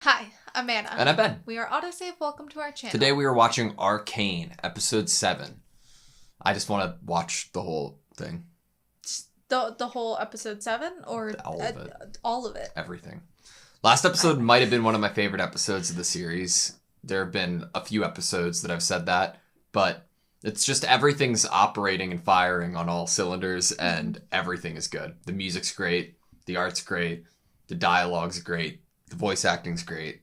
Hi, I'm Anna. And I'm Ben. We are AutoSave. Welcome to our channel. Today we are watching Arcane, episode 7. I just want to watch the whole thing. The whole episode 7? Or all of it. All of it. Everything. Last episode might have been one of my favorite episodes of the series. There have been a few episodes that I've said that, but it's just everything's operating and firing on all cylinders, and everything is good. The music's great, the art's great, the dialogue's great, the voice acting's great.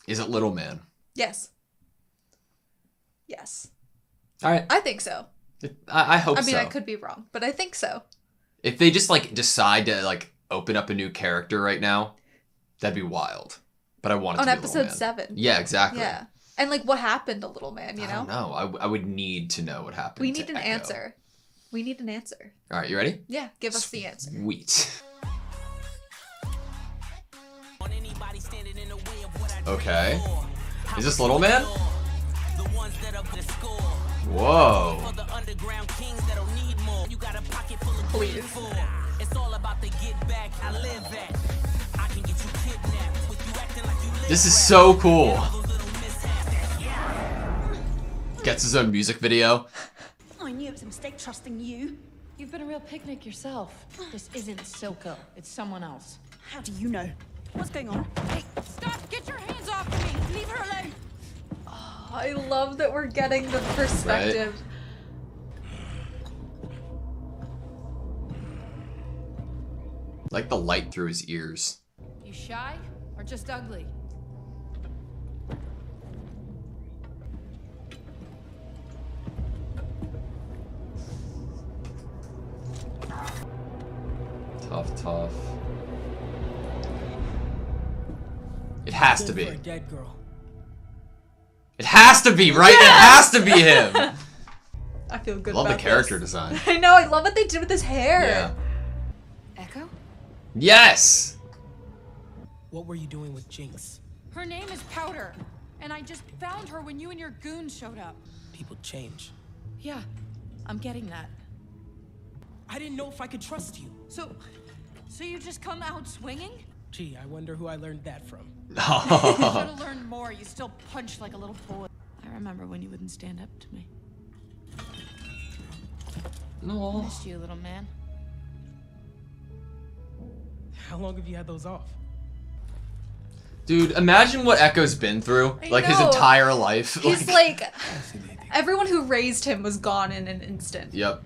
Is it Little Man? Yes. Yes. All right. I think so. I hope so. I mean, I could be wrong, but I think so. If they just decide to open up a new character right now, that'd be wild. But I want it to be on episode 7. Yeah, exactly. Yeah. And what happened to Little Man, you know? I don't know. I would need to know what happened. We need an Echo. answer. We need an answer. All right, you ready? Yeah, give us the answer. Sweet. Okay. Is this Little Man? Whoa. Please. This is so cool. Gets his own music video. I knew it was a mistake trusting you. You've been a real picnic yourself. This isn't Silco. It's someone else. How do you know? What's going on? Hey, stop! Get your hands off me! Leave her alone! Oh, I love that we're getting the perspective. Right? Like the light through his ears. You shy or just ugly? Tough. It has to be. For a dead girl. It has to be, right? Yes! It has to be him. I feel good Love about the character this. design. I know, I love what they did with his hair. Yeah. Echo? Yes! What were you doing with Jinx? Her name is Powder, and I just found her when you and your goons showed up. People change. Yeah, I'm getting that. I didn't know if I could trust you. So you just come out swinging? Gee, I wonder who I learned that from. You should have learned more. You still punch like a little boy. I remember when you wouldn't stand up to me. No. Missed you, little man. How long have you had those off? Dude, imagine what Echo's been through. I his know. entire life. He's everyone who raised him was gone in an instant. Yep.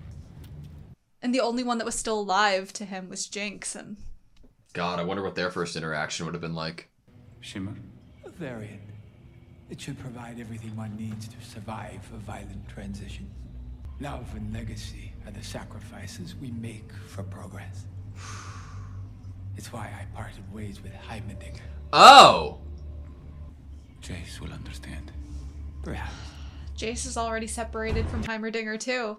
And the only one that was still alive to him was Jinx, and... God, I wonder what their first interaction would have been like. Shimmer? A variant. It should provide everything one needs to survive a violent transition. Love and legacy are the sacrifices we make for progress. It's why I parted ways with Heimerdinger. Oh! Jace will understand. Perhaps. Jace is already separated from Heimerdinger, too.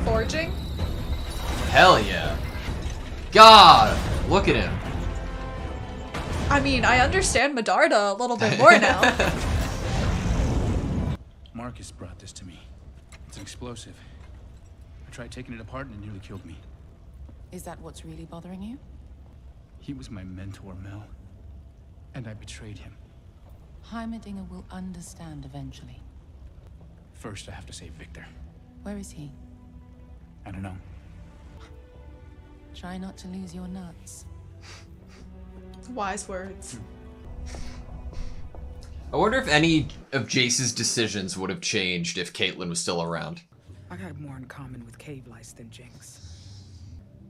Forging? Hell yeah. God! Look at him. I mean, I understand Medarda a little bit more now. Marcus brought this to me. It's an explosive. I tried taking it apart and it nearly killed me. Is that what's really bothering you? He was my mentor, Mel. And I betrayed him. Heimerdinger will understand eventually. First, I have to save Victor. Where is he? I don't know. Try not to lose your nuts. Wise words. I wonder if any of Jace's decisions would have changed if Caitlyn was still around. I got more in common with cave lice than Jinx.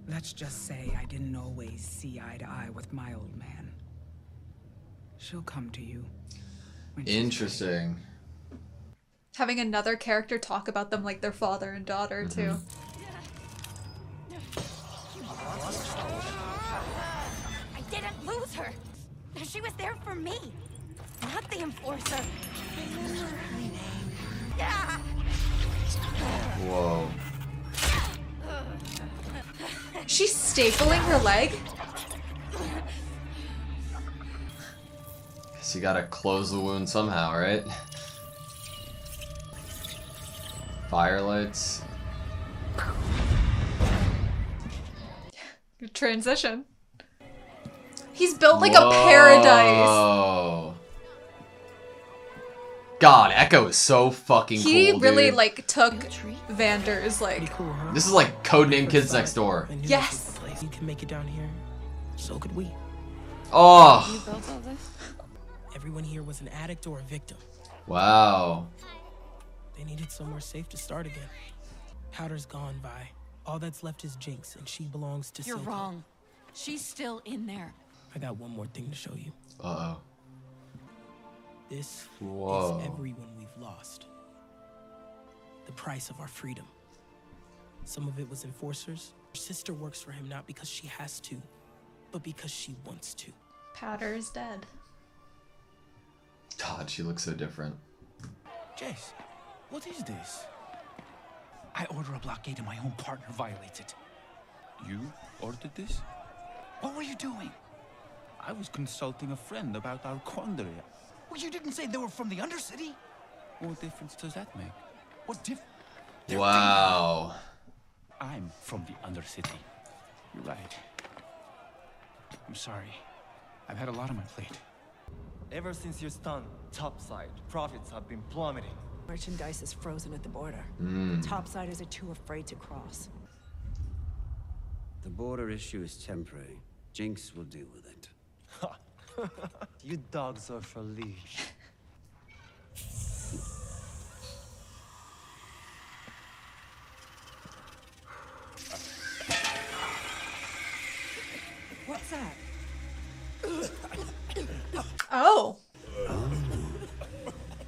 Let's just say I didn't always see eye to eye with my old man. She'll come to you. When she's Interesting. Having another character talk about them like their father and daughter, too. I didn't lose her. She was there for me, not the enforcer. Yeah. Whoa. She's stapling her leg? Guess you gotta close the wound somehow, right? Firelights. Good transition. He's built like a paradise. Whoa. God, Echo is so fucking He cool, really dude. like took Vander's Pretty like. cool, huh? This is like Codename Kids Next Door. And who Yes. knows the place? You can make it down here. So could we. Oh. You built all this? Everyone here was an addict or a victim. Wow. They needed somewhere safe to start again. Powder's gone, Vi. All that's left is Jinx, and she belongs to You're Silco. wrong. She's still in there. I got one more thing to show you. Uh-oh. This Whoa. is everyone we've lost. The price of our freedom. Some of it was enforcers. Her sister works for him not because she has to, but because she wants to. Powder is dead. God, she looks so different. Jace, what is this? I order a blockade and my own partner violates it. You ordered this? What were you doing? I was consulting a friend about our quandary. Well, you didn't say they were from the Undercity? What difference does that make? What Wow. I'm from the Undercity. You're right. I'm sorry. I've had a lot on my plate. Ever since your stunt, topside, profits have been plummeting. Merchandise is frozen at the border. Topsiders are too afraid to cross. The border issue is temporary. Jinx will deal with it. You dogs are for leash. What's that? Oh.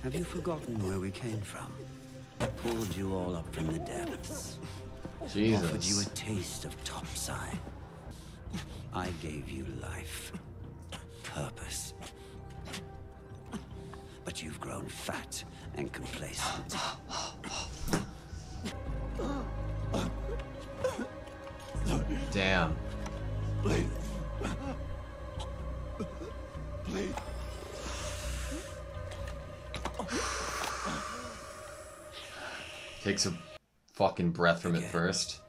Have you forgotten where we came from? Pulled you all up from the depths. Offered you Jesus. a taste of topside. I gave you life. Purpose. But you've grown fat and complacent. Damn. Takes a fucking breath from it first.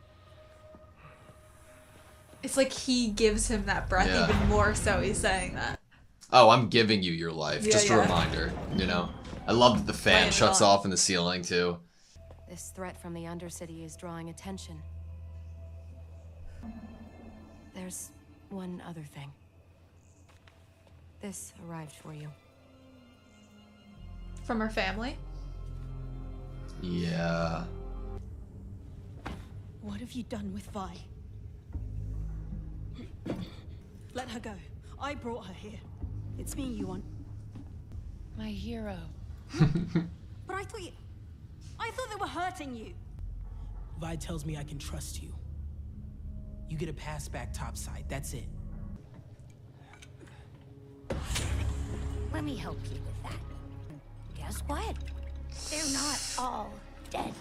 It's like he gives him that breath Yeah. even more so he's saying that. Oh, I'm giving you your life. Yeah, Just a yeah. reminder, you know? I love that the fan Laying it shuts on. off in the ceiling, too. This threat from the Undercity is drawing attention. There's one other thing. This arrived for you. From her family? Yeah. What have you done with Vi? Let her go. I brought her here. It's me you want. My hero. But I thought they were hurting you. Vi tells me I can trust you. You get a pass back topside, that's it. Let me help you with that. Guess what? They're not all dead.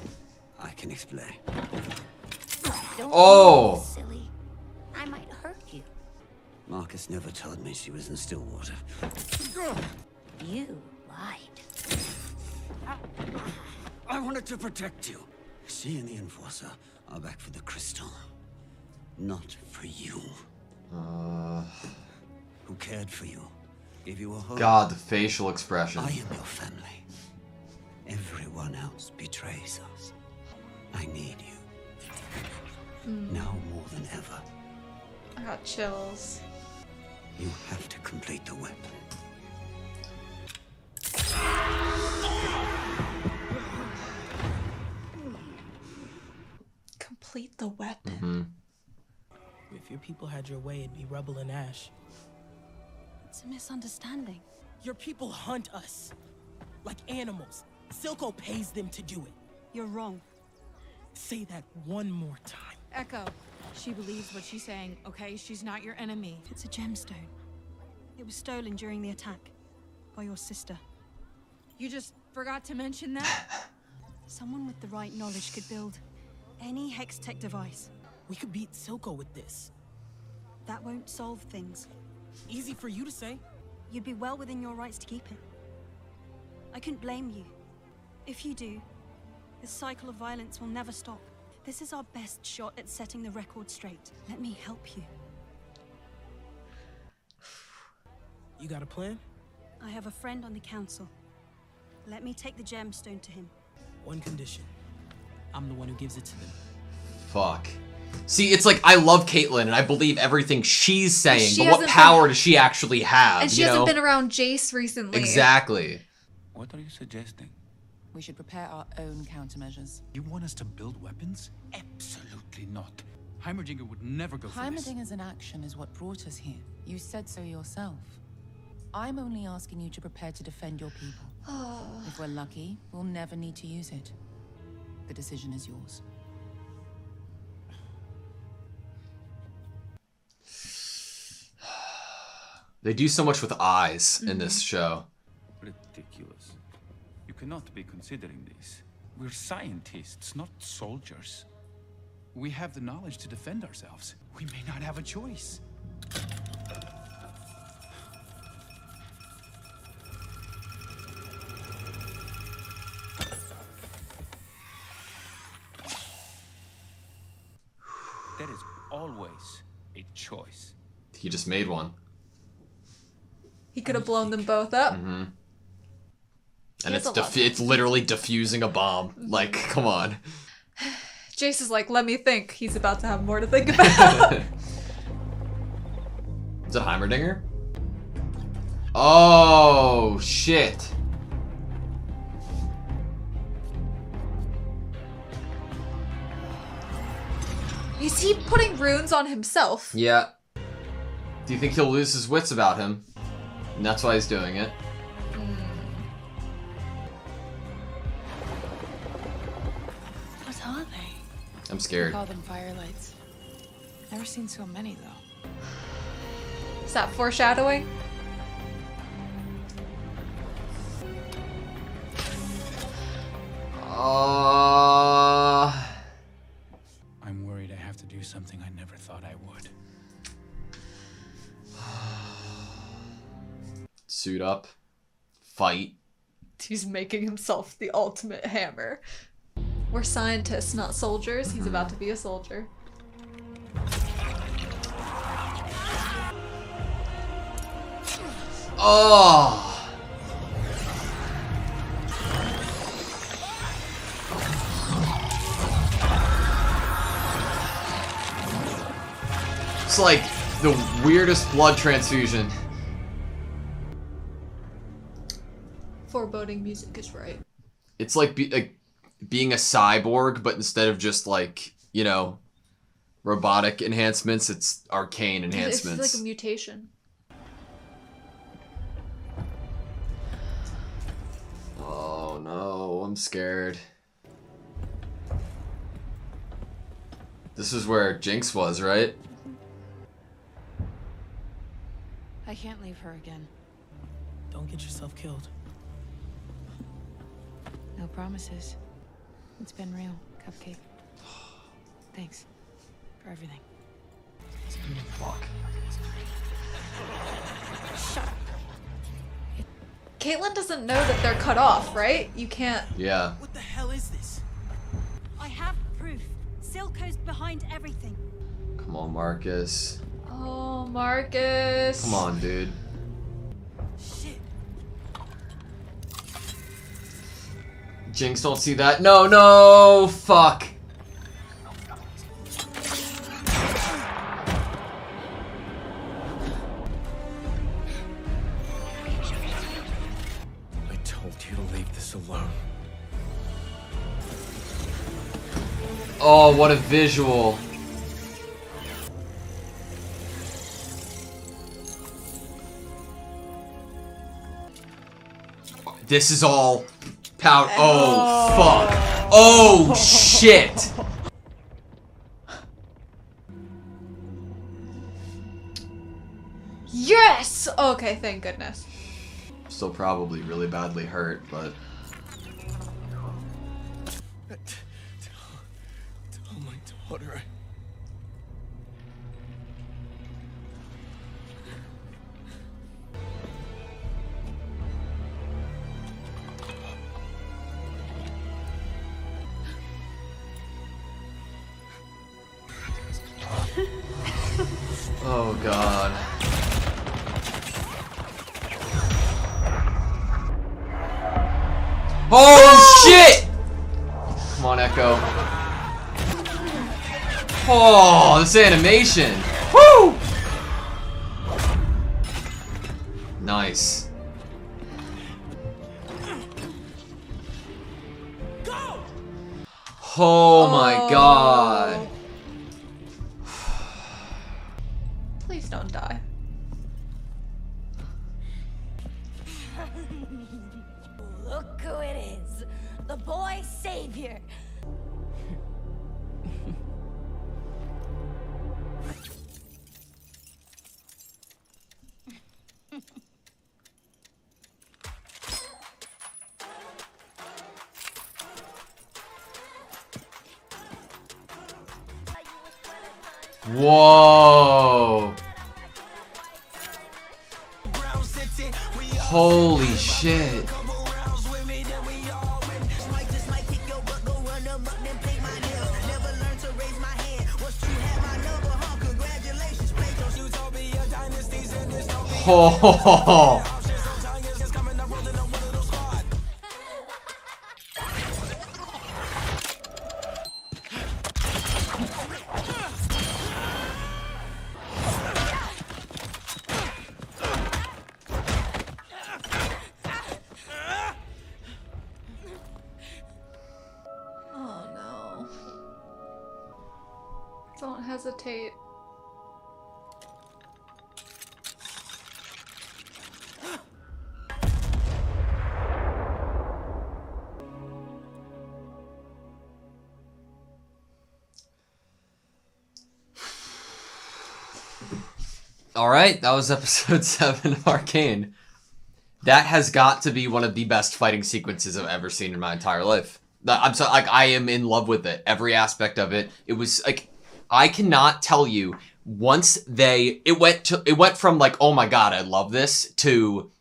I can explain. Don't Oh. be silly. I might hurt you. Marcus never told me she was in Stillwater. You lied. I wanted to protect you. She and the Enforcer are back for the crystal. Not for you. Who cared for you? Gave you a home. God, the facial expression. I am your family. Everyone else betrays us. I need you. Now more than ever. I got chills. You have to complete the weapon. Complete the weapon. If your people had your way, it'd be rubble and ash. It's a misunderstanding. Your people hunt us. Like animals. Silco pays them to do it. You're wrong. Say that one more time. Echo. She believes what she's saying, okay? She's not your enemy. It's a gemstone. It was stolen during the attack. By your sister. You just forgot to mention that? Someone with the right knowledge could build any hex tech device. We could beat Silco with this. That won't solve things. Easy for you to say. You'd be well within your rights to keep it. I couldn't blame you. If you do, this cycle of violence will never stop. This is our best shot at setting the record straight. Let me help you. You got a plan? I have a friend on the council. Let me take the gemstone to him. One condition. I'm the one who gives it to them. Fuck. See, it's like, I love Caitlyn, and I believe everything she's saying, She but what hasn't power does she actually have, And she you hasn't know? been around Jace recently. Exactly. What are you suggesting? We should prepare our own countermeasures. You want us to build weapons? Absolutely not. Heimerdinger would never go for this. Heimerdinger's inaction is what brought us here. You said so yourself. I'm only asking you to prepare to defend your people. If we're lucky, we'll never need to use it. The decision is yours. They do so much with eyes in this show. Ridiculous. You cannot be considering this. We're scientists, not soldiers. We have the knowledge to defend ourselves. We may not have a choice. There is always a choice. He just made one. He could have blown them both up. Mm-hmm. He And has it's a lot. it's literally diffusing a bomb. Like, come on. Jace is like, let me think. He's about to have more to think about. Is it Heimerdinger? Oh, shit. Is he putting runes on himself? Yeah. Do you think he'll lose his wits about him? And that's why he's doing it. What are they? I'm scared. We call them firelights. Never seen so many though. Is that foreshadowing? I'm worried I have to do something I never thought I would. Suit up. Fight. He's making himself the ultimate hammer. We're scientists, not soldiers. He's about to be a soldier. Oh! It's like the weirdest blood transfusion. Foreboding music is right. It's like, being a cyborg, but instead of just like, you know, robotic enhancements, it's arcane enhancements. It's like a mutation. Oh no, I'm scared. This is where Jinx was, right? I can't leave her again. Don't get yourself killed. No promises. It's been real, Cupcake. Thanks for everything. Fuck. Shut up. Caitlyn doesn't know that they're cut off, right? You can't. Yeah. What the hell is this? I have proof. Silco's behind everything. Come on, Marcus. Oh, Marcus. Come on, dude. Shit. Jinx, don't see that. No, no! Fuck! I told you to leave this alone. Oh, what a visual. This is all powder. Oh, fuck. Oh, shit. Yes! Okay, thank goodness. Still probably really badly hurt, but... Tell my daughter. Oh, God. Oh, this animation. Woo! Nice. Oh my god. Please don't die. Look who it is. The boy savior. Whoa. Holy shit. Oh. Oh no. Don't hesitate. All right, that was episode 7 of Arcane. That has got to be one of the best fighting sequences I've ever seen in my entire life. I'm so like I am in love with it. Every aspect of it. It was like I cannot tell you once it went from like, oh my god, I love this to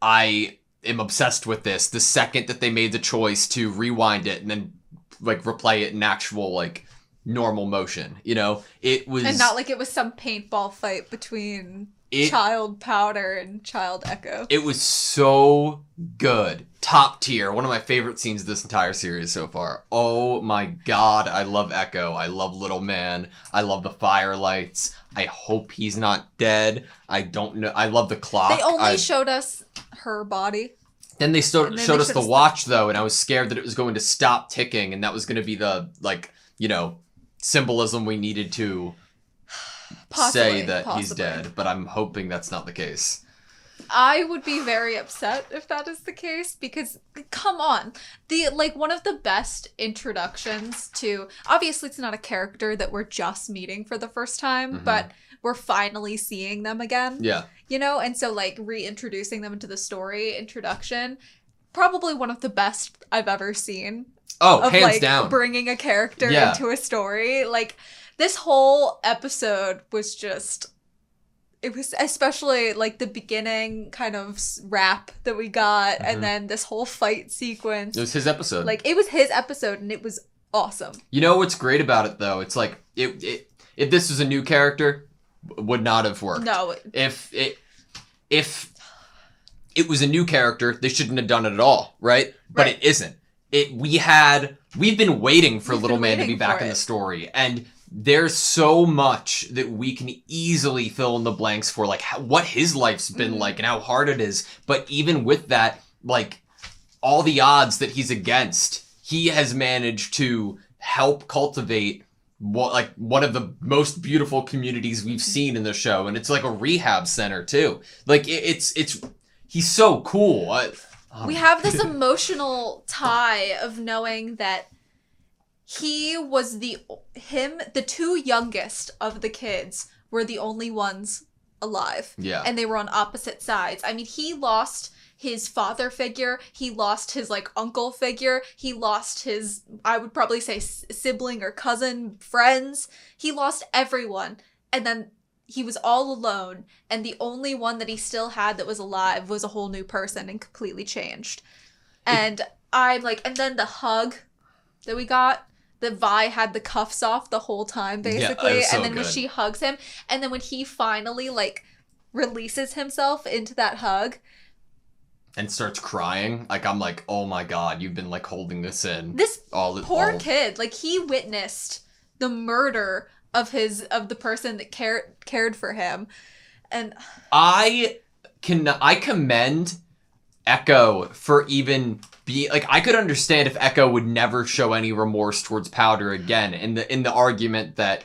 I am obsessed with this the second that they made the choice to rewind it and then like replay it in actual like normal motion. You know, it was, and not like it was some paintball fight between Child Powder and Child Echo. It was so good. Top tier. One of my favorite scenes of this entire series so far. Oh my god, I love Echo. I love Little Man. I love the firelights. I hope he's not dead. I don't know. I love the clock. They only showed us her body. Then they showed us the watch, though, and I was scared that it was going to stop ticking, and that was going to be the, like, you know, symbolism we needed to say that he's dead. But I'm hoping that's not the case. I would be very upset if that is the case, because come on, one of the best introductions to, obviously it's not a character that we're just meeting for the first time, but we're finally seeing them again. Yeah. You know, and so like reintroducing them into the story introduction, probably one of the best I've ever seen. Oh, of, hands like, down. Bringing a character into a story. Like, this whole episode was just, it was especially like the beginning kind of rap that we got, and then this whole fight sequence. It was his episode. Like, it was his episode, and it was awesome. You know what's great about it, though? It's like, if this was a new character, would not have worked. No. If it was a new character, they shouldn't have done it at all, right? But it isn't. We've been waiting for Little Man to be back in the story, and there's so much that we can easily fill in the blanks for, like what his life's been like and how hard it is. But even with that, like all the odds that he's against, he has managed to help cultivate one of the most beautiful communities we've seen in the show, and it's like a rehab center too. Like it's he's so cool. We have this emotional tie of knowing that he was the two youngest of the kids were the only ones alive. Yeah. And they were on opposite sides. I mean, he lost his father figure. He lost his like uncle figure. He lost his, I would probably say, sibling or cousin, friends. He lost everyone. And then he was all alone. And the only one that he still had that was alive was a whole new person and completely changed. And I'm like, and then the hug that we got, that Vi had the cuffs off the whole time, basically. Yeah, so and then good. when she hugs him, and then when he finally like releases himself into that hug and starts crying, like I'm like, oh my god, you've been like holding this in. This poor kid, like he witnessed the murder of the person that cared for him. And I commend Echo for even being like, I could understand if Echo would never show any remorse towards Powder again in the argument that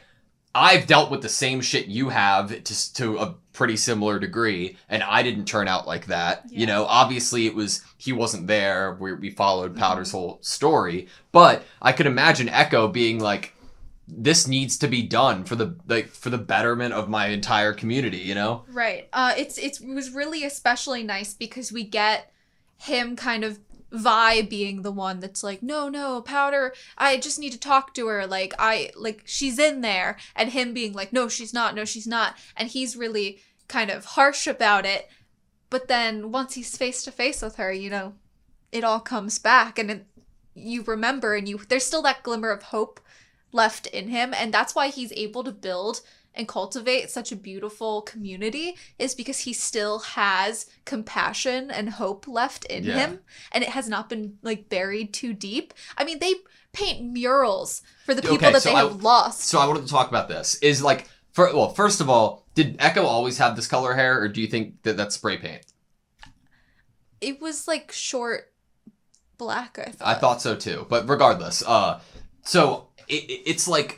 I've dealt with the same shit you have to a pretty similar degree, and I didn't turn out like that. Yeah. You know, obviously he wasn't there. We followed Powder's whole story, but I could imagine Echo being like, this needs to be done for the betterment of my entire community, you know? Right. It was really especially nice because we get him kind of Vi being the one that's like, no, Powder, I just need to talk to her. Like, she's in there. And him being like, no, she's not. And he's really kind of harsh about it. But then once he's face to face with her, you know, it all comes back. And you remember, and there's still that glimmer of hope left in him. And that's why he's able to build and cultivate such a beautiful community, is because he still has compassion and hope left in him, and it has not been like buried too deep. I mean, they paint murals for the people that they have lost. So I wanted to talk about this. Is like, first of all, did Echo always have this color hair, or do you think that that's spray paint? It was like short black, I thought. I thought so too, but regardless, so it's like,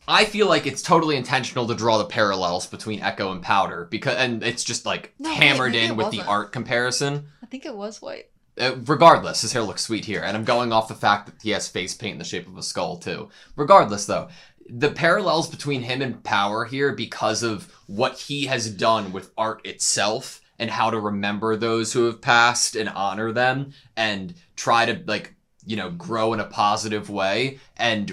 I feel like it's totally intentional to draw the parallels between Echo and Powder, and it's just like hammered in with the art comparison. I think it was white. Regardless, his hair looks sweet here, and I'm going off the fact that he has face paint in the shape of a skull too. Regardless, though, the parallels between him and Power here, because of what he has done with art itself and how to remember those who have passed and honor them and try to, like, you know, grow in a positive way. And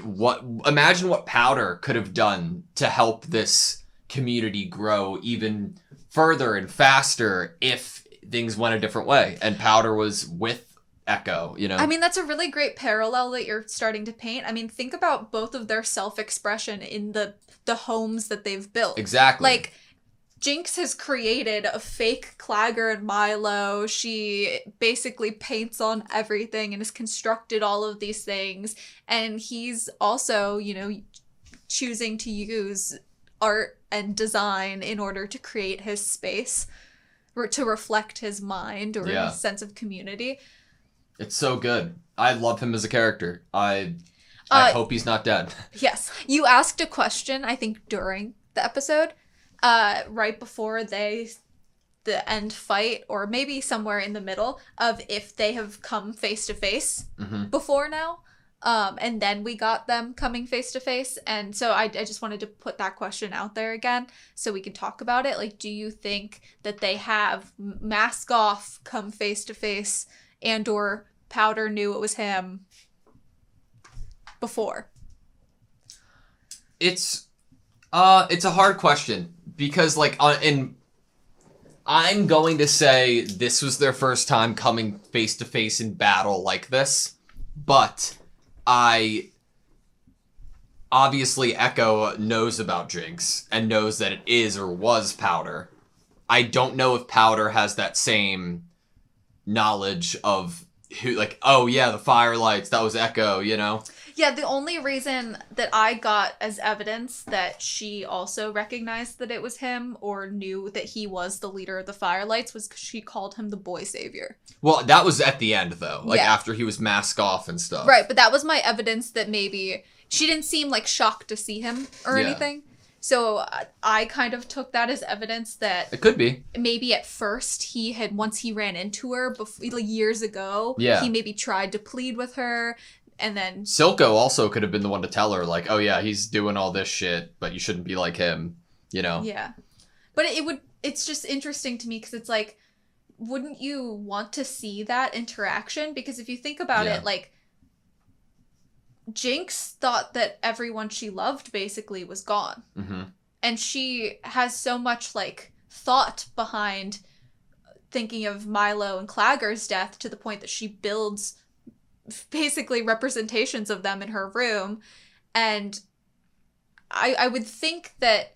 imagine what Powder could have done to help this community grow even further and faster if things went a different way and Powder was with Echo, you know? I mean, that's a really great parallel that you're starting to paint. I mean, think about both of their self-expression in the homes that they've built. Exactly. Like, Jinx has created a fake Clagger and Milo. She basically paints on everything and has constructed all of these things. And he's also, you know, choosing to use art and design in order to create his space, or to reflect his mind or his sense of community. It's so good. I love him as a character. I hope he's not dead. Yes. You asked a question, I think, during the episode. Right before the end fight, or maybe somewhere in the middle, of if they have come face to face before now. And then we got them coming face to face. And so I just wanted to put that question out there again so we can talk about it. Like, do you think that they have mask off, come face to face, and or Powder knew it was him before? It's a hard question. Because, like, I'm going to say this was their first time coming face-to-face in battle like this. But obviously Echo knows about Jinx and knows that it is or was Powder. I don't know if Powder has that same knowledge of who, like, oh yeah, the firelights, that was Echo, you know? Yeah, the only reason that I got as evidence that she also recognized that it was him or knew that he was the leader of the Firelights was because she called him the boy savior. Well, that was at the end, though. Like, after he was masked off and stuff. Right, but that was my evidence that maybe she didn't seem, like, shocked to see him or anything. So I kind of took that as evidence that... It could be. Maybe at first once he ran into her like years ago, he maybe tried to plead with her. And then Silco also could have been the one to tell her, like, oh yeah, he's doing all this shit, but you shouldn't be like him, you know? Yeah. But it's just interesting to me because it's like, wouldn't you want to see that interaction? Because if you think about it, like, Jinx thought that everyone she loved basically was gone. Mm-hmm. And she has so much, like, thought behind thinking of Milo and Clagger's death to the point that she builds basically representations of them in her room. And I would think that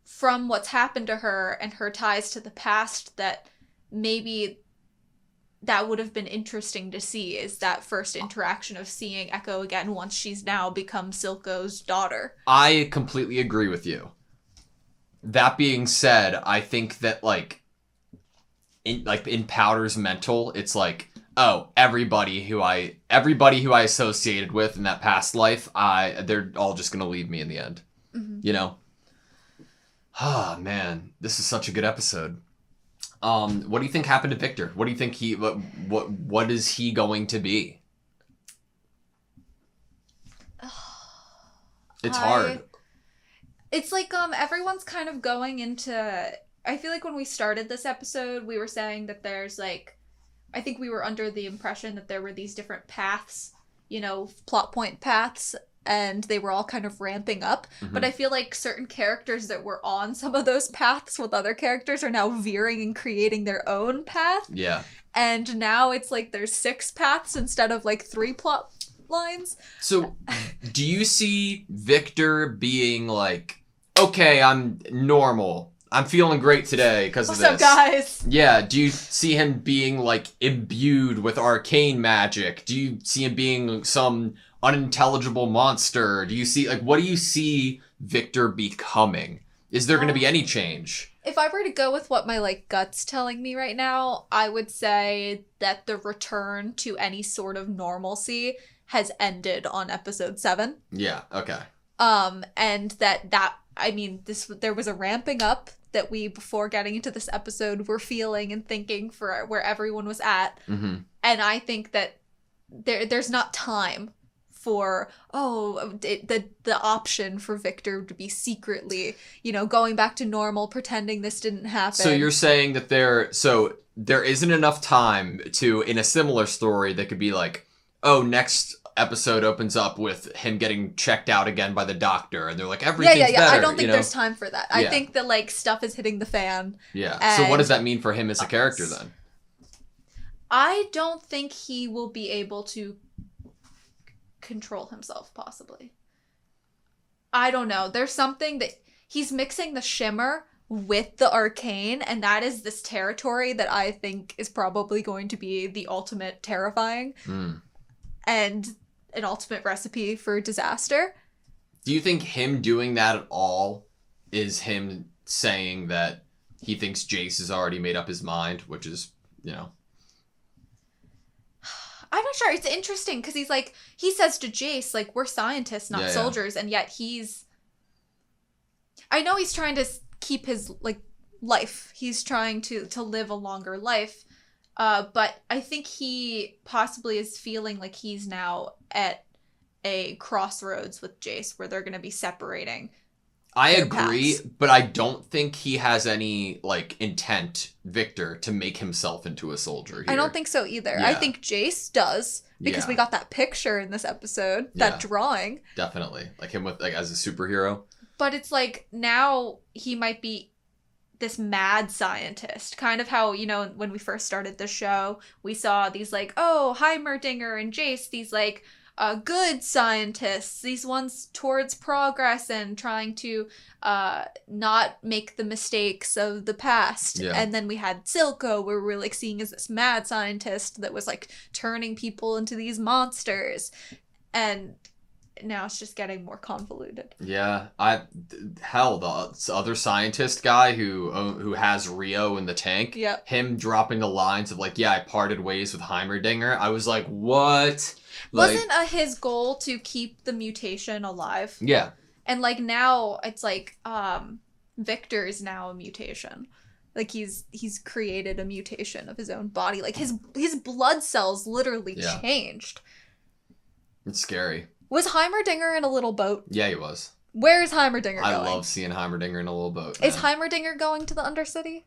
from what's happened to her and her ties to the past, that maybe that would have been interesting to see, is that first interaction of seeing Echo again once she's now become Silco's daughter. I completely agree with you. That being said, I think that in Powder's mental, it's like, oh, everybody who I associated with in that past life, they're all just gonna leave me in the end. Mm-hmm. You know? Ah, man, this is such a good episode. What do you think happened to Victor? What do you think what is he going to be? It's hard. It's like everyone's kind of going into, I feel like when we started this episode, we were saying that there's like, I think we were under the impression that there were these different paths, you know, plot point paths, and they were all kind of ramping up. Mm-hmm. But I feel like certain characters that were on some of those paths with other characters are now veering and creating their own path. Yeah. And now it's like there's 6 paths instead of like 3 plot lines. So, do you see Victor being like, okay, I'm normal. I'm feeling great today because of this. What's up, guys? Yeah, do you see him being like imbued with arcane magic? Do you see him being some unintelligible monster? Do you see, like, what do you see Victor becoming? Is there going to be any change? If I were to go with what my like gut's telling me right now, I would say that the return to any sort of normalcy has ended on episode 7. Yeah, okay. And that I mean, there was a ramping up that we, before getting into this episode, were feeling and thinking for where everyone was at. Mm-hmm. And I think that there's not time for, the option for Victor to be secretly, you know, going back to normal, pretending this didn't happen. So you're saying that there isn't enough time to, in a similar story, that could be like, oh, next episode opens up with him getting checked out again by the doctor, and they're like, everything's better. I don't think there's time for that. I think that like stuff is hitting the fan. Yeah. So what does that mean for him as a character then? I don't think he will be able to control himself, possibly. I don't know. There's something that he's mixing the shimmer with the arcane, and that is this territory that I think is probably going to be the ultimate terrifying. And an ultimate recipe for disaster. Do you think him doing that at all is him saying that he thinks Jace has already made up his mind, which is, you know... I'm not sure. It's interesting because he's like, he says to Jace, like, we're scientists, not soldiers, and yet I know he's trying to keep his, like, life. He's trying to live a longer life. But I think he possibly is feeling like he's now at a crossroads with Jace where they're going to be separating. I agree, but I don't think he has any, like, intent, Victor, to make himself into a soldier here. I don't think so either. Yeah. I think Jace does, because we got that picture in this episode, that drawing. Definitely. Like him with, like, as a superhero. But it's like, now he might be this mad scientist, kind of how, you know, when we first started the show, we saw these like, oh, Heimerdinger and Jace, these like good scientists, these ones towards progress and trying to not make the mistakes of the past. Yeah. And then we had Silco, where we're like seeing as this mad scientist that was like turning people into these monsters. And now it's just getting more convoluted. Yeah, the other scientist guy who has Rio in the tank. Yep. Him dropping the lines of like, yeah, I parted ways with Heimerdinger. I was like, what? Wasn't his goal to keep the mutation alive? Yeah. And like now it's like Victor is now a mutation. Like he's created a mutation of his own body. Like his blood cells literally changed. It's scary. Was Heimerdinger in a little boat? Yeah, he was. Where is Heimerdinger going? I love seeing Heimerdinger in a little boat. Is Heimerdinger going to the Undercity?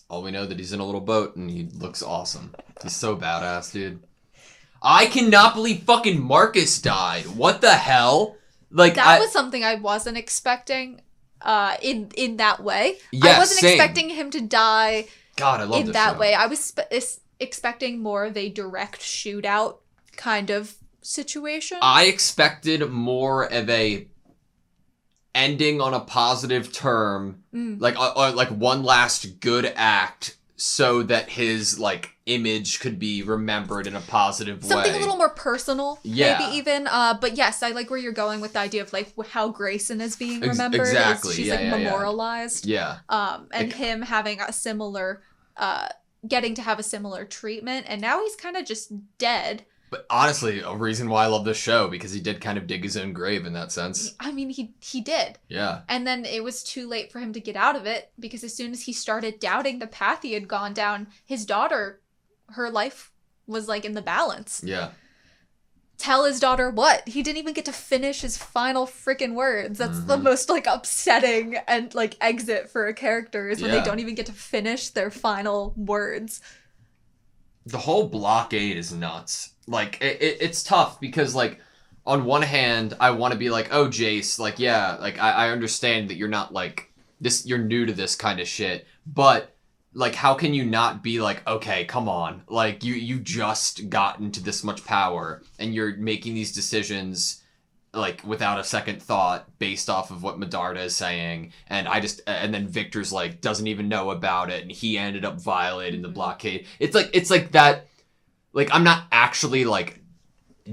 All we know that he's in a little boat and he looks awesome. He's so badass, dude. I cannot believe fucking Marcus died. What the hell? Like that was something I wasn't expecting in that way. Yeah, I wasn't same. expecting him to die God, I love in that way. I was expecting more of a direct shootout kind of situation. I expected more of a ending on a positive term, like one last good act, so that his, like, image could be remembered in a positive way. Something a little more personal, Yeah. maybe even. But yes, I like where you're going with the idea of, like, how Grayson is being remembered. Exactly. She's, like, memorialized. Yeah. And him having a similar, getting to have a similar treatment. And now he's kind of just dead. But honestly, a reason why I love this show, because he did kind of dig his own grave in that sense. I mean, he did. Yeah. And then it was too late for him to get out of it, because as soon as he started doubting the path he had gone down, his daughter, her life was, like, in the balance. Yeah. Tell his daughter what? He didn't even get to finish his final freaking words. That's the most, like, upsetting and, like, exit for a character is when they don't even get to finish their final words. The whole blockade is nuts. Like, it's tough because, like, on one hand, I want to be like, oh, Jace, like, yeah, like, I understand that you're not, like, you're new to this kind of shit, but, like, how can you not be like, okay, come on, like, you just got into this much power, and you're making these decisions, like, without a second thought, based off of what Medarda is saying, and then Victor's, like, doesn't even know about it, and he ended up violating the blockade. It's like that, like, I'm not actually, like,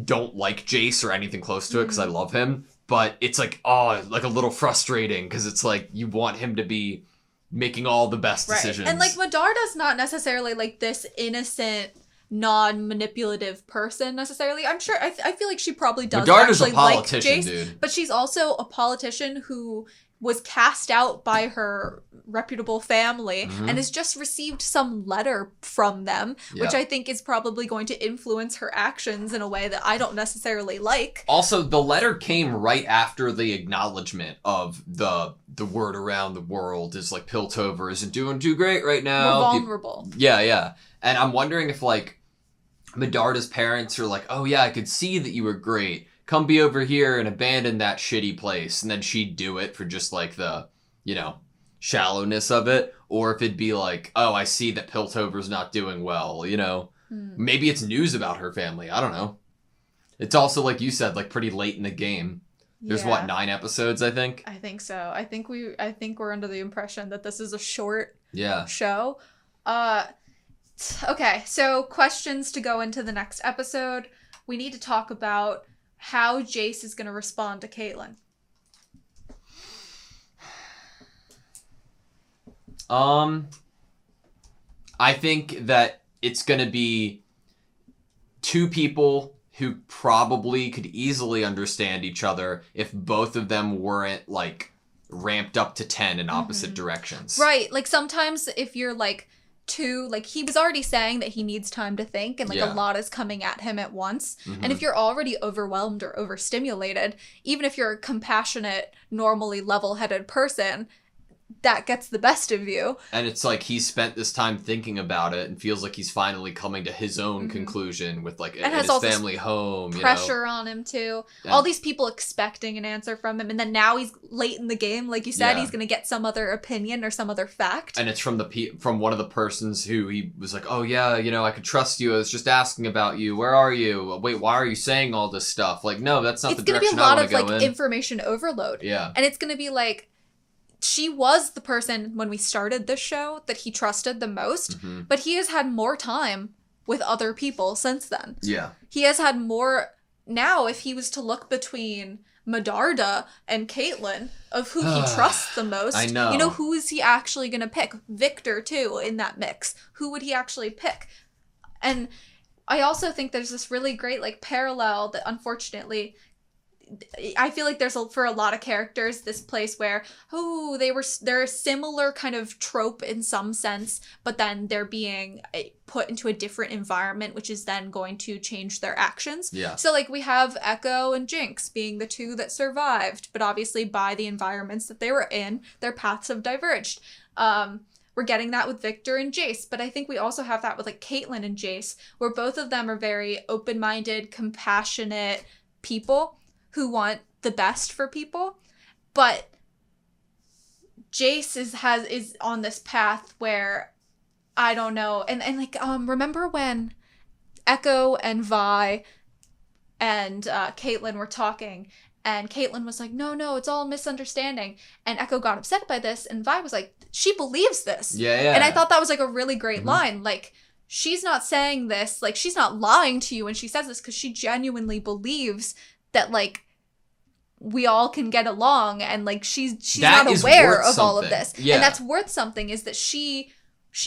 don't like Jace or anything close to it, because I love him, but it's, like, like, a little frustrating, because it's, like, you want him to be making all the best decisions. And, like, Medarda's not necessarily, like, this innocent, non-manipulative person, necessarily. I'm sure, I feel like she probably does Medarda's actually a politician, like Jace, dude. but she's also a politician who was cast out by her reputable family and has just received some letter from them, which I think is probably going to influence her actions in a way that I don't necessarily like. Also, the letter came right after the acknowledgement of the word around the world is, like, Piltover isn't doing too great right now. We're vulnerable. Yeah. And I'm wondering if, like, Medarda's parents are like, oh yeah, I could see that you were great. Come be over here and abandon that shitty place. And then she'd do it for just, like, the, you know, shallowness of it. Or if it'd be like, oh, I see that Piltover's not doing well, you know. Maybe it's news about her family. I don't know. It's also, like you said, like, pretty late in the game. There's, what, 9 episodes, I think? I think so. I think we're under the impression that this is a short Yeah. show. Okay, so questions to go into the next episode. We need to talk about how Jace is going to respond to Caitlyn. I think that it's going to be two people who probably could easily understand each other if both of them weren't, like, ramped up to 10 in opposite directions. Right, like, sometimes if you're, like, like, he was already saying that he needs time to think, and, like, a lot is coming at him at once. And if you're already overwhelmed or overstimulated, even if you're a compassionate, normally level-headed person, that gets the best of you. And it's like he spent this time thinking about it and feels like he's finally coming to his own conclusion with, like, and his family home. Pressure on him too. Yeah. All these people expecting an answer from him, and then now he's late in the game, like you said, Yeah. he's gonna get some other opinion or some other fact. And it's from from one of the persons who he was like, oh yeah, you know, I could trust you. I was just asking about you. Where are you? Wait, why are you saying all this stuff? Like, no, that's not the direction I want to go in. It's gonna be a lot of, like, information overload. Yeah. And it's gonna be like, she was the person when we started this show that he trusted the most, but he has had more time with other people since then. Yeah. He has had more. Now, if he was to look between Medarda and Caitlyn of who he trusts the most, I know. You know, who is he actually going to pick? Victor, too, in that mix. Who would he actually pick? And I also think there's this really great, like, parallel that, unfortunately, I feel like there's for a lot of characters this place where they're a similar kind of trope in some sense, but then they're being put into a different environment, which is then going to change their actions. Yeah. So, like, we have Echo and Jinx being the two that survived, but obviously by the environments that they were in, their paths have diverged. We're getting that with Victor and Jace, but I think we also have that with, like, Caitlyn and Jace, where both of them are very open-minded, compassionate people who want the best for people, but Jace is on this path where, I don't know, and like, remember when Echo and Vi and Caitlyn were talking, And Caitlin was like, no, it's all misunderstanding. And Echo got upset by this, and Vi was like, she believes this. Yeah. And I thought that was like a really great line. Like, she's not saying this, like, she's not lying to you when she says this, because she genuinely believes that, like, we all can get along, and like she's not aware of all of this. Yeah. And that's worth something, is that she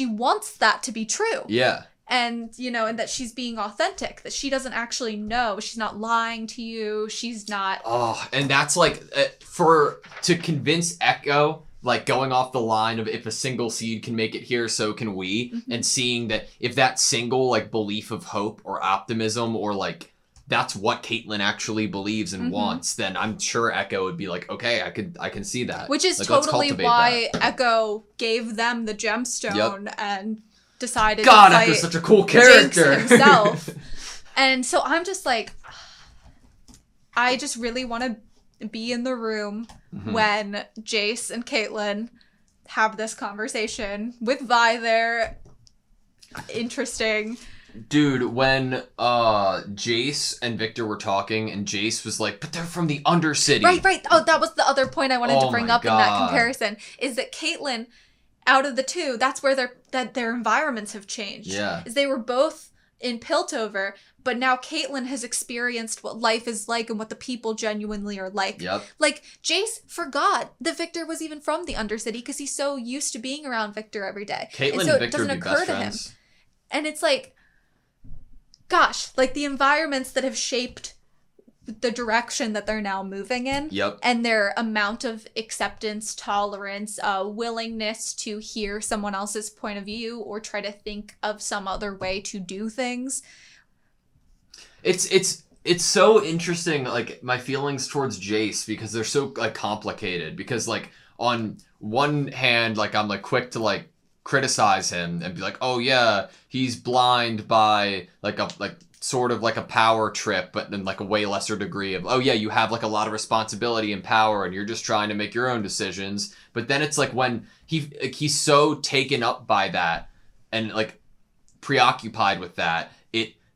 wants that to be true. Yeah. And, you know, and that she's being authentic, that she doesn't actually know. She's not lying to you. She's not. Oh, and that's like, to convince Echo, like going off the line of if a single seed can make it here, so can we. And seeing that if that single like belief of hope or optimism or like that's what Caitlin actually believes and wants, then I'm sure Echo would be like, okay, I can see that. Which is like, totally why Echo gave them the gemstone and decided God, to fight Echo's such a cool character. Jinx himself. And so I'm just like, I just really want to be in the room when Jace and Caitlin have this conversation with Vi there. Interesting. Dude, when Jace and Victor were talking and Jace was like, but they're from the Undercity. Right. Oh, that was the other point I wanted to bring up in that God. comparison, is that Caitlin, out of the two, that's where their environments have changed. Yeah. Is they were both in Piltover, but now Caitlin has experienced what life is like and what the people genuinely are like. Yep. Like, Jace forgot that Victor was even from the Undercity because he's so used to being around Victor every day. Caitlin and so and it Victor doesn't would be occur best to friends. him. And it's like, gosh, like the environments that have shaped the direction that they're now moving in. Yep. And their amount of acceptance, tolerance, willingness to hear someone else's point of view or try to think of some other way to do things. It's so interesting, like my feelings towards Jace, because they're so like complicated, because like on one hand, like I'm like quick to like criticize him and be like, oh yeah, he's blind by like a sort of like a power trip, but then like a way lesser degree of, oh yeah, you have like a lot of responsibility and power and you're just trying to make your own decisions. But then it's like when he's so taken up by that and like preoccupied with that,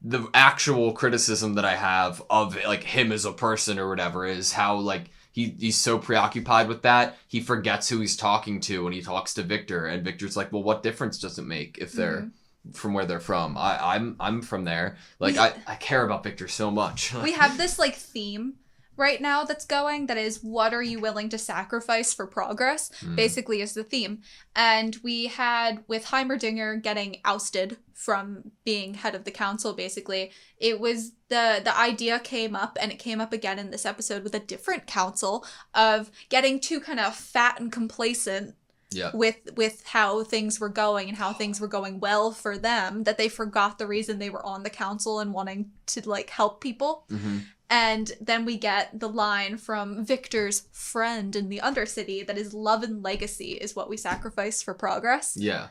the actual criticism that I have of like him as a person or whatever is how like he's so preoccupied with that, he forgets who he's talking to when he talks to Victor, and Victor's like, well, what difference does it make if they're from where they're from? I'm from there. Like, I care about Victor so much. We have this like theme right now that's going, that is, what are you willing to sacrifice for progress, basically is the theme. And we had, with Heimerdinger getting ousted from being head of the council, basically, it was the idea came up, and it came up again in this episode with a different council, of getting too kind of fat and complacent with how things were going and how things were going well for them, that they forgot the reason they were on the council and wanting to like help people. And then we get the line from Victor's friend in the Undercity that is, love and legacy is what we sacrifice for progress. Yeah.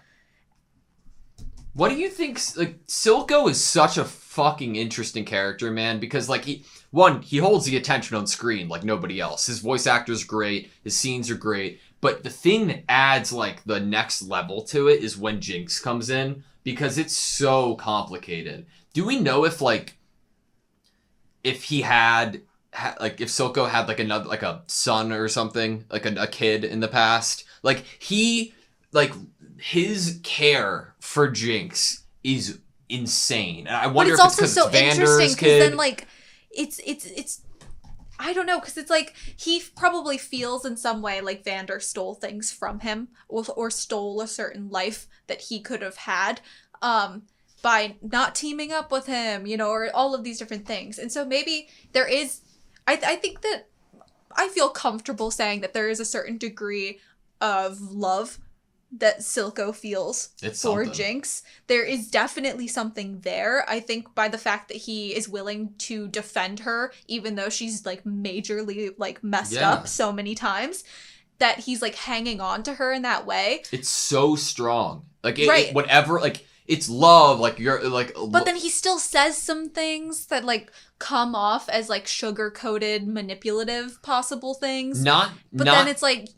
What do you think? Like, Silco is such a fucking interesting character, man, because like he holds the attention on screen like nobody else. His voice actor's great, his scenes are great, but the thing that adds like the next level to it is when Jinx comes in, because it's so complicated. Do we know if like if he had like if Silco had like another like a son or something, like a kid in the past, like he like his care for Jinx is insane. And I wonder if it's because also it's so interesting Vander's because kid. then like it's I don't know, because it's like he probably feels in some way like Vander stole things from him or stole a certain life that he could have had by not teaming up with him, you know, or all of these different things. And so maybe there is, I think that I feel comfortable saying that there is a certain degree of love that Silco feels for something. Jinx. There is definitely something there. I think by the fact that he is willing to defend her, even though she's like majorly like messed up so many times, that he's like hanging on to her in that way. It's so strong. Like it whatever, like it's love. Like you're like. But then he still says some things that like come off as like sugar-coated, manipulative, possible things. But then it's like.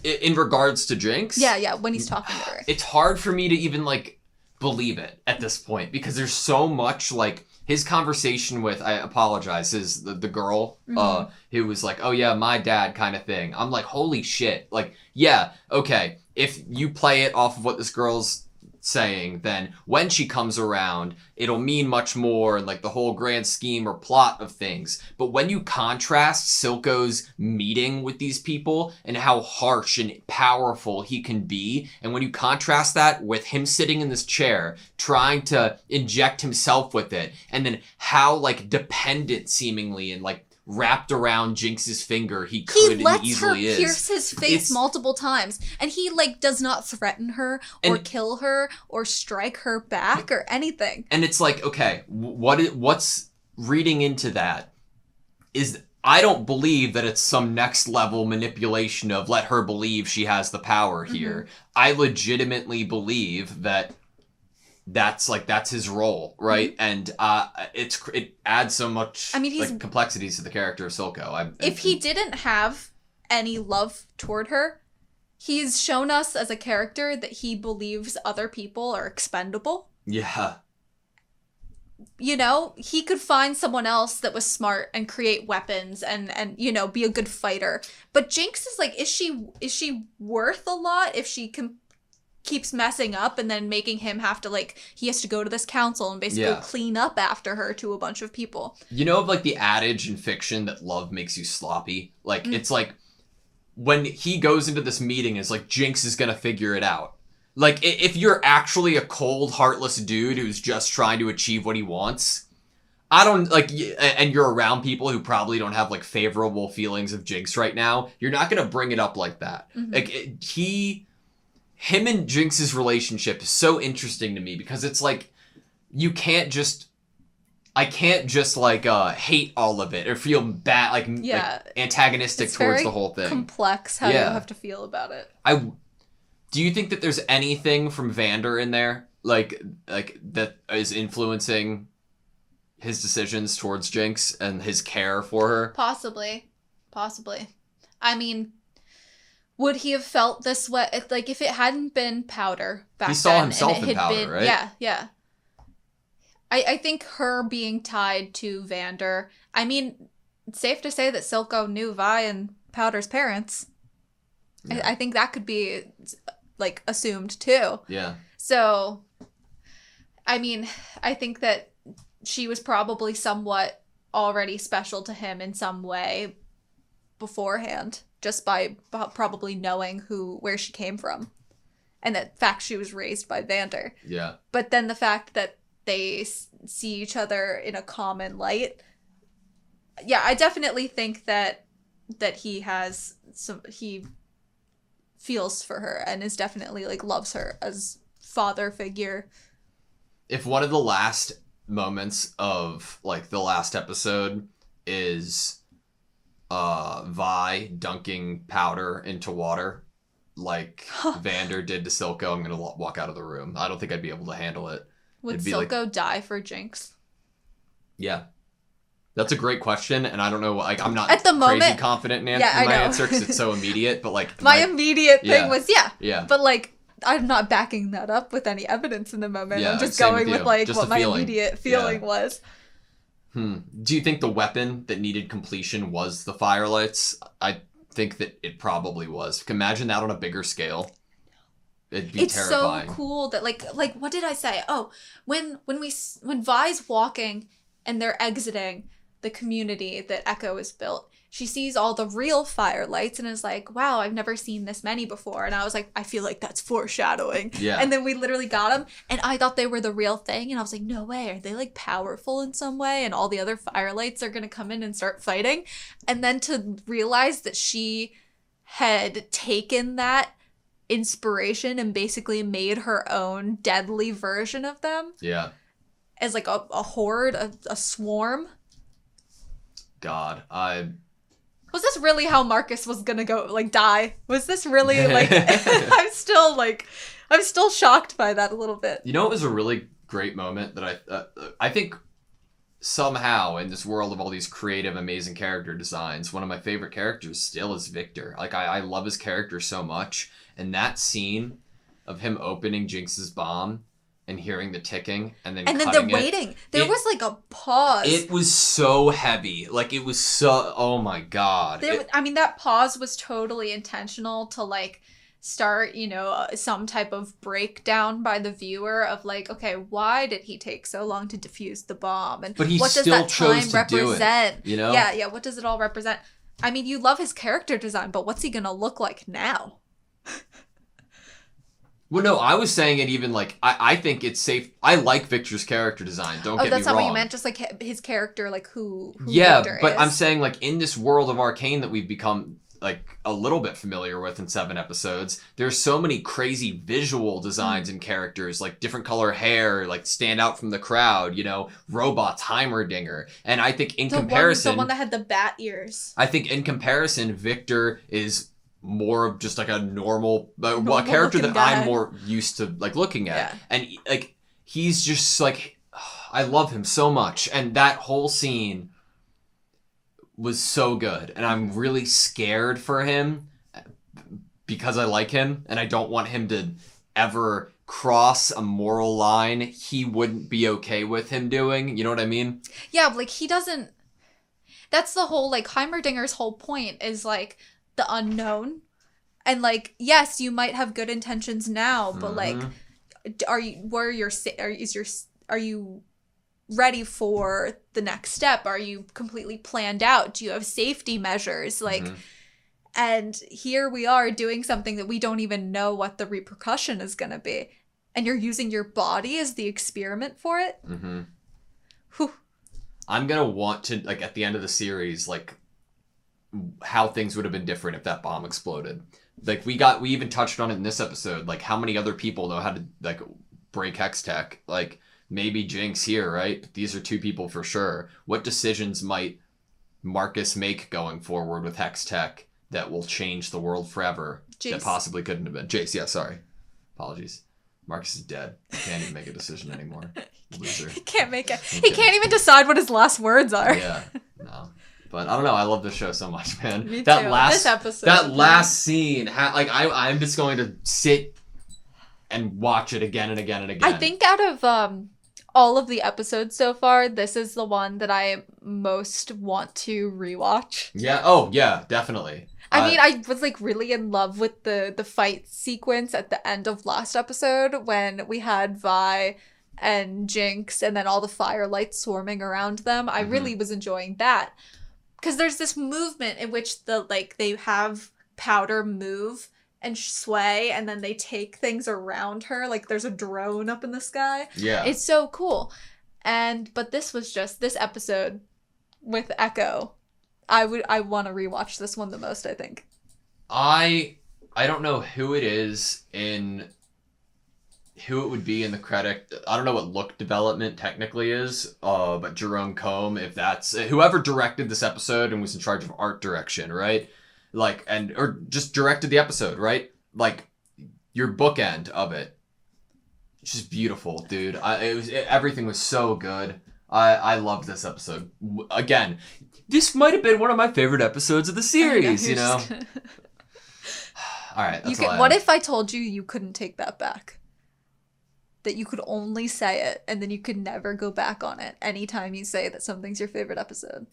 In regards to Jinx? Yeah, when he's talking to her. It's hard for me to even, like, believe it at this point, because there's so much, like, his conversation with, I apologize, is the girl who was like, oh yeah, my dad kind of thing. I'm like, holy shit. Like, yeah, okay. If you play it off of what this girl's saying, then when she comes around, it'll mean much more in like the whole grand scheme or plot of things. But when you contrast Silco's meeting with these people and how harsh and powerful he can be, and when you contrast that with him sitting in this chair trying to inject himself with it, and then how like dependent seemingly and like wrapped around Jinx's finger he could and lets easily her is. pierce his face multiple times, and he like does not threaten her or kill her or strike her back or anything. And it's like, okay, what's reading into that is I don't believe that it's some next level manipulation of let her believe she has the power here. I legitimately believe that that's his role, right? And it adds so much like complexities to the character of Silco. If he didn't have any love toward her, he's shown us as a character that he believes other people are expendable. Yeah. You know, he could find someone else that was smart and create weapons and you know, be a good fighter. But Jinx is like, is she worth a lot if she keeps messing up and then making him have to like, he has to go to this council and basically clean up after her to a bunch of people. You know, like the adage in fiction that love makes you sloppy? Like, it's like when he goes into this meeting, it's like Jinx is gonna figure it out. Like, if you're actually a cold, heartless dude who's just trying to achieve what he wants, I don't, like, and you're around people who probably don't have, like, favorable feelings of Jinx right now, you're not gonna bring it up like that. Like, him and Jinx's relationship is so interesting to me because it's like, I can't just like hate all of it or feel bad, like antagonistic towards the whole thing. Complex how you have to feel about it. Do you think that there's anything from Vander in there, like that is influencing his decisions towards Jinx and his care for her? Possibly. I mean, would he have felt this way? Like, if it hadn't been Powder back then. He saw himself in Powder, right? Yeah. I think her being tied to Vander, I mean, it's safe to say that Silco knew Vi and Powder's parents. Yeah. I think that could be, like, assumed, too. Yeah. So, I mean, I think that she was probably somewhat already special to him in some way beforehand, just by probably knowing where she came from. And the fact she was raised by Vander. Yeah. But then the fact that they see each other in a common light. Yeah, I definitely think that he has he feels for her and is definitely like loves her as father figure. If one of the last moments of like the last episode is Vi dunking Powder into water like Vander did to Silco, I'm gonna walk out of the room. I don't think I'd be able to handle it. Would Silco die for Jinx? Yeah. That's a great question, and I don't know, like, I'm not at the moment, crazy confident in my answer because it's so immediate, but like... my immediate thing was, yeah. But like, I'm not backing that up with any evidence in the moment. I'm just going with like just what my immediate feeling was. Do you think the weapon that needed completion was the firelights? I think that it probably was. Imagine that on a bigger scale. It'd be terrifying. It's so cool that like what did I say? Oh, when Vi's walking and they're exiting the community that Echo has built, she sees all the real firelights and is like, wow, I've never seen this many before. And I was like, I feel like that's foreshadowing. Yeah. And then we literally got them and I thought they were the real thing. And I was like, no way. Are they like powerful in some way? And all the other firelights are going to come in and start fighting. And then to realize that she had taken that inspiration and basically made her own deadly version of them. Yeah. As like a horde, a swarm. God, was this really how Marcus was gonna go, like, die? Was this really, like... I'm still shocked by that a little bit. You know, it was a really great moment that I think somehow in this world of all these creative, amazing character designs, one of my favorite characters still is Victor. Like, I love his character so much. And that scene of him opening Jinx's bomb and hearing the ticking and then they're waiting. There was like a pause. It was so heavy. Like it was so, oh my God. That pause was totally intentional to like start, some type of breakdown by the viewer of like, okay, why did he take so long to defuse the bomb? And but he what does still that chose time to represent? Do it, Yeah, what does it all represent? I mean, you love his character design, but what's he gonna look like now? Well, no, I was saying it even like, I think it's safe. I like Victor's character design. Don't get me wrong. Oh, that's not what you meant? Just like his character, like who yeah, Victor but is. I'm saying like in this world of Arcane that we've become like a little bit familiar with in 7 episodes, there's so many crazy visual designs and characters, like different color hair, like stand out from the crowd, robots, Heimerdinger. And I think in comparison... The one that had the bat ears. I think in comparison, Victor is more of just like a normal a character that I'm more used to like looking at. Yeah. And like he's just like, I love him so much. And that whole scene was so good. And I'm really scared for him because I like him and I don't want him to ever cross a moral line he wouldn't be okay with him doing. You know what I mean? Yeah, like he doesn't... That's the whole, like, Heimerdinger's whole point is, like, the unknown. And, like, yes, you might have good intentions now, but, like, are you ready for the next step? Are you completely planned out? Do you have safety measures? Like, and here we are doing something that we don't even know what the repercussion is going to be. And you're using your body as the experiment for it? Mm-hmm. Whew. I'm going to want to, like, at the end of the series, like, how things would have been different if that bomb exploded. Like, we even touched on it in this episode, like, how many other people know how to, like, break hex tech? Like, maybe Jinx here, right? But these are 2 people for sure. What decisions might Marcus make going forward with hex tech that will change the world forever? Jace. That possibly couldn't have been. Jace, yeah, sorry. Apologies. Marcus is dead. He can't even make a decision anymore. Loser. He can't make it. He can't even decide what his last words are. Yeah, no. But I don't know. I love this show so much, man. Me that too. last This episode. That last scene, I'm just going to sit and watch it again and again and again. I think out of all of the episodes so far, this is the one that I most want to rewatch. Yeah. Oh, yeah. Definitely. I mean, I was like really in love with the fight sequence at the end of last episode when we had Vi and Jinx and then all the firelight swarming around them. I really was enjoying that. Because there's this movement in which they have Powder move and sway and then they take things around her. Like there's a drone up in the sky. Yeah. It's so cool. But this was just this episode with Echo. I want to rewatch this one the most, I think. I don't know who it would be in the credit. I don't know what look development technically is, but Jerome Combe, if that's whoever directed this episode and was in charge of art direction, right? Like, or just directed the episode, right? Like, your bookend of it. It's just beautiful, dude. Everything was so good. I loved this episode. Again, this might have been one of my favorite episodes of the series, you know? All right, that's all I what have. if I told you couldn't take that back? That you could only say it, and then you could never go back on it anytime you say that something's your favorite episode?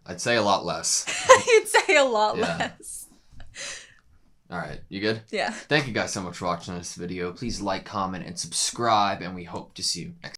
I'd say a lot less. You'd say a lot less. All right, you good? Yeah. Thank you guys so much for watching this video. Please like, comment, and subscribe, and we hope to see you next time.